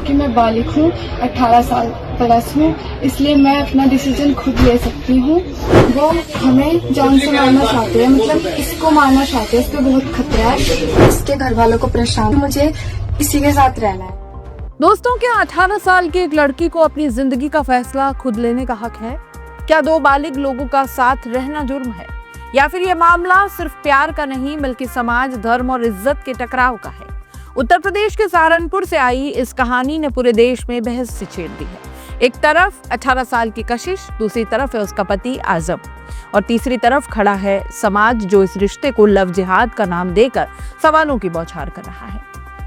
क्योंकि मैं बालिग हूँ, 18 साल प्लस हूँ, इसलिए मैं अपना डिसीजन खुद ले सकती हूँ। वो हमें जान से मारना चाहते हैं, मतलब इसको मारना चाहते हैं, इस पे बहुत खतरा है। इसके घर वालों को परेशान, मुझे इसी के साथ रहना है। दोस्तों, क्या 18 साल की एक लड़की को अपनी जिंदगी का फैसला खुद लेने का हक है? क्या दो बालिग लोगों का साथ रहना जुर्म है? या फिर ये मामला सिर्फ प्यार का नहीं बल्कि समाज, धर्म और इज्जत के टकराव का है? उत्तर प्रदेश के सहारनपुर से आई इस कहानी ने पूरे देश में बहस सी छेड़ दी है। एक तरफ 18 साल की कशिश, दूसरी तरफ है उसका पति आजम और तीसरी तरफ खड़ा है समाज, जो इस रिश्ते को लव जिहाद का नाम देकर सवालों की बौछार कर रहा है।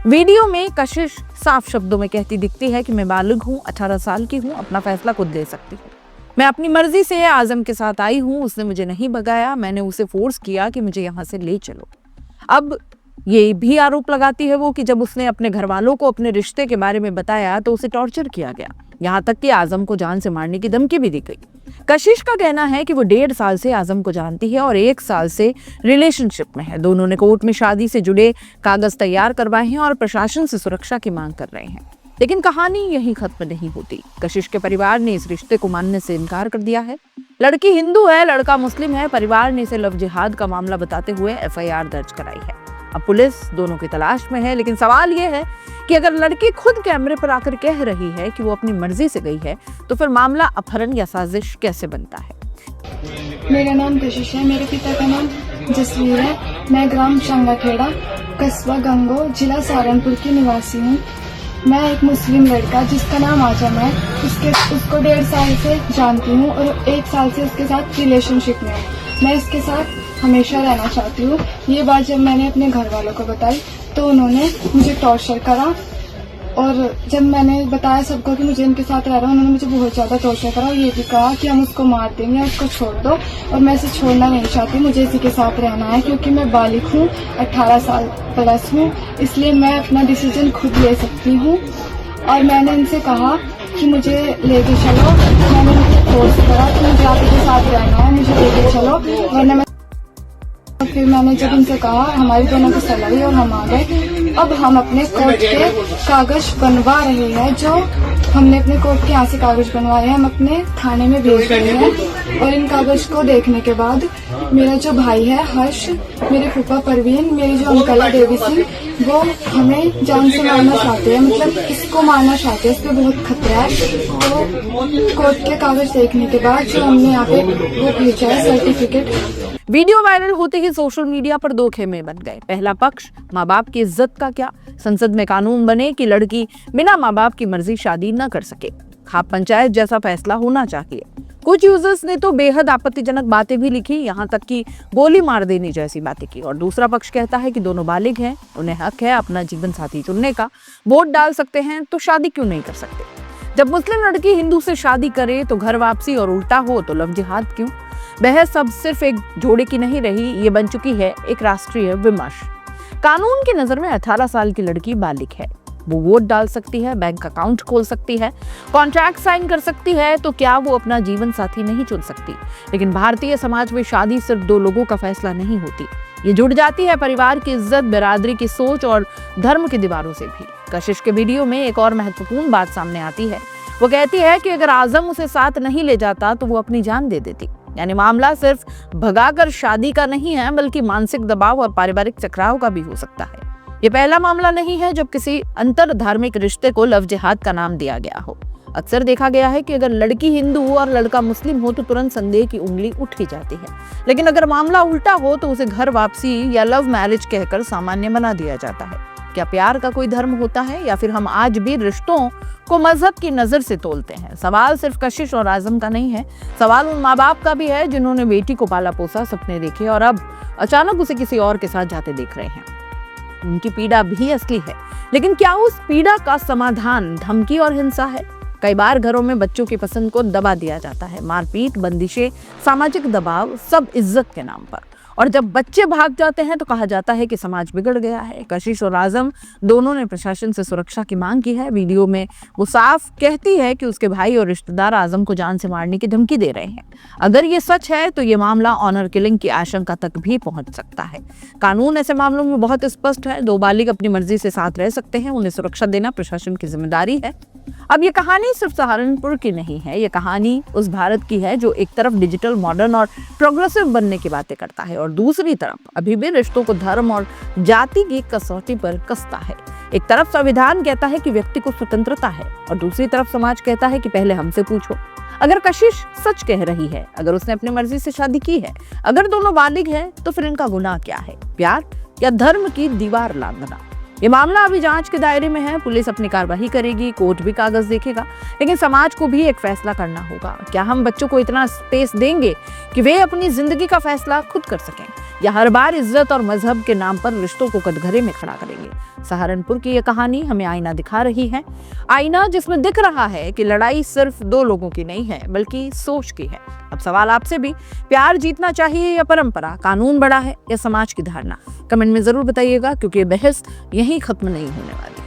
वीडियो में कशिश साफ शब्दों में कहती दिखती है कि मैं बालिग हूँ, 18 साल की हूँ, अपना फैसला खुद ले सकती हूँ। मैं अपनी मर्जी से आजम के साथ आई हूँ, उसने मुझे नहीं भगाया, मैंने उसे फोर्स किया कि मुझे यहाँ से ले चलो। अब ये भी आरोप लगाती है वो कि जब उसने अपने घर वालों को अपने रिश्ते के बारे में बताया तो उसे टॉर्चर किया गया, यहाँ तक कि आजम को जान से मारने की धमकी भी दी गई। कशिश का कहना है कि वो 1.5 साल से आजम को जानती है और 1 साल से रिलेशनशिप में है। दोनों ने कोर्ट में शादी से जुड़े कागज तैयार करवाए हैं और प्रशासन से सुरक्षा की मांग कर रहे हैं। लेकिन कहानी यहीं खत्म नहीं होती। कशिश के परिवार ने इस रिश्ते को मानने से इनकार कर दिया है। लड़की हिंदू है, लड़का मुस्लिम है। परिवार ने इसे लव जिहाद का मामला बताते हुए FIR दर्ज कराई है। अब पुलिस दोनों की तलाश में है, लेकिन सवाल यह है कि अगर लड़की खुद कैमरे पर आकर कह रही है कि वो अपनी मर्जी से गई है, तो फिर मामला अपहरण या साजिश कैसे बनता है? मेरा नाम कशिश है, मेरे पिता का नाम जसवीर है। मैं ग्राम शंगाखेड़ा, कस्बा गंगो, जिला सहारनपुर की निवासी हूँ। मैं एक मुस्लिम लड़का जिसका नाम आजम है, उसको 1.5 साल से जानती हूँ और 1 साल से उसके साथ रिलेशनशिप में हूँ। मैं इसके साथ हमेशा रहना चाहती हूँ। ये बात जब मैंने अपने घर वालों को बताई तो उन्होंने मुझे टॉर्चर करा और जब मैंने बताया सबको कि मुझे इनके साथ रह रहा हूँ, उन्होंने मुझे बहुत ज्यादा टॉर्चर करा और ये भी कहा कि हम उसको मार देंगे, उसको छोड़ दो। और मैं इसे छोड़ना नहीं चाहती, मुझे इसी के साथ रहना है क्योंकि मैं बालिग हूँ, 18 साल प्लस हूँ, इसलिए मैं अपना डिसीजन खुद ले सकती हूँ। और मैंने इनसे कहा कि मुझे लेके चलो, मैंने उनको फोर्स करा कि मुझे आपके साथ रहना है, मुझे लेके चलो, वरना फिर मैंने जब इनसे कहा, हमारी दोनों की सलाह हुई और हम आ गए। अब हम अपने कोर्ट के कागज बनवा रहे हैं, जो हमने अपने कोर्ट के यहाँ से कागज बनवाए हैं, हम अपने थाने में भेज रहे हैं। और इन कागज को देखने के बाद मेरा जो भाई है हर्ष, मेरे फूफा परवीन, मेरे जो अंकल है देवी सिंह, वो हमें जान से मारना चाहते हैं, मतलब इसको मारना चाहते हैं, इस पे बहुत खतरा है। तो कोर्ट के कागज देखने के बाद जो हमने यहाँ पे वो भेजा है सर्टिफिकेट। वीडियो वायरल होते ही सोशल मीडिया पर 2 खेमे बन गए। पहला पक्ष, माँ बाप की इज्जत का क्या, संसद में कानून बने कि लड़की बिना माँ बाप की मर्जी शादी न कर सके, खाप पंचायत जैसा फैसला होना चाहिए। कुछ यूजर्स ने तो बेहद आपत्तिजनक बातें भी लिखी, यहाँ तक कि गोली मार देने जैसी बातें की। और दूसरा पक्ष कहता है कि दोनों बालिग हैं, उन्हें हक है अपना जीवन साथी चुनने का, वोट डाल सकते हैं, तो शादी क्यों नहीं कर सकते? जब मुस्लिम लड़की हिंदू से शादी करे तो घर वापसी और उल्टा हो तो लव जिहाद क्यों? बहस अब सिर्फ एक जोड़े की नहीं रही, ये बन चुकी है एक राष्ट्रीय विमर्श। कानून की नजर में 18 साल की लड़की बालिग है, वो वोट डाल सकती है, बैंक अकाउंट खोल सकती है, कॉन्ट्रैक्ट साइन कर सकती है, तो क्या वो अपना जीवन साथी नहीं चुन सकती? लेकिन भारतीय समाज में शादी सिर्फ 2 लोगों का फैसला नहीं होती, ये जुड़ जाती है परिवार की इज्जत, बिरादरी की सोच और धर्म की दीवारों से भी। कशिश के वीडियो में एक और महत्वपूर्ण बात सामने आती है। वो कहती है कि अगर आजम उसे साथ नहीं ले जाता तो वो अपनी जान दे देती। यानी मामला सिर्फ भगाकर शादी का नहीं है, बल्कि मानसिक दबाव और पारिवारिक टकराव का भी हो सकता है। ये पहला मामला नहीं है जब किसी अंतर धार्मिक रिश्ते को लव जिहाद का नाम दिया गया हो। अक्सर देखा गया है कि अगर लड़की हिंदू और लड़का मुस्लिम हो तो तुरंत संदेह की उंगली उठ ही जाती है, लेकिन अगर मामला उल्टा हो तो उसे घर वापसी या लव मैरिज कहकर सामान्य बना दिया जाता है। क्या प्यार का कोई धर्म होता है या फिर हम आज भी रिश्तों को मजहब की नजर से तोलते हैं? सवाल सिर्फ कशिश और आजम का नहीं है, सवाल उन माँ बाप का भी है जिन्होंने बेटी को पाला पोसा, सपने देखे और अब अचानक उसे किसी और के साथ जाते देख रहे हैं। उनकी पीड़ा भी असली है, लेकिन क्या उस पीड़ा का समाधान धमकी और हिंसा है? कई बार घरों में बच्चों की पसंद को दबा दिया जाता है, मारपीट, बंदिशें, सामाजिक दबाव, सब इज्जत के नाम पर। और जब बच्चे भाग जाते हैं तो कहा जाता है कि समाज बिगड़ गया है। कशिश और आजम दोनों ने प्रशासन से सुरक्षा की मांग की है। वीडियो में वो साफ कहती है कि उसके भाई और रिश्तेदार आजम को जान से मारने की धमकी दे रहे हैं। अगर ये सच है तो ये मामला ऑनर किलिंग की आशंका तक भी पहुंच सकता है। कानून ऐसे मामलों में बहुत स्पष्ट है। दो बालिग अपनी मर्जी से साथ रह सकते हैं, उन्हें सुरक्षा देना प्रशासन की जिम्मेदारी है। अब ये कहानी सिर्फ सहारनपुर की नहीं है, ये कहानी उस भारत की है जो एक तरफ डिजिटल, मॉडर्न और प्रोग्रेसिव बनने की बातें करता है और दूसरी तरफ अभी भी रिश्तों को धर्म और जाति की कसौटी पर कसता है। एक तरफ संविधान कहता है कि व्यक्ति को स्वतंत्रता है और दूसरी तरफ समाज कहता है कि पहले हमसे पूछो। अगर कशिश सच कह रही है, अगर उसने अपनी मर्जी से शादी की है, अगर दोनों बालिग हैं, तो फिर इनका गुनाह क्या है? प्यार या धर्म की दीवार लांघना? ये मामला अभी जांच के दायरे में है। पुलिस अपनी कार्रवाई करेगी, कोर्ट भी कागज देखेगा, लेकिन समाज को भी एक फैसला करना होगा। क्या हम बच्चों को इतना स्पेस देंगे कि वे अपनी जिंदगी का फैसला खुद कर सकें, या हर बार इज्जत और मजहब के नाम पर रिश्तों को कटघरे में खड़ा करेंगे? सहारनपुर की यह कहानी हमें आईना दिखा रही है, आईना जिसमें दिख रहा है कि लड़ाई सिर्फ दो लोगों की नहीं है बल्कि सोच की है। अब सवाल आपसे भी, प्यार जीतना चाहिए या परंपरा, कानून बड़ा है या समाज की धारणा? कमेंट में जरूर बताइएगा, क्योंकि ये बहस यहीं खत्म नहीं होने वाली।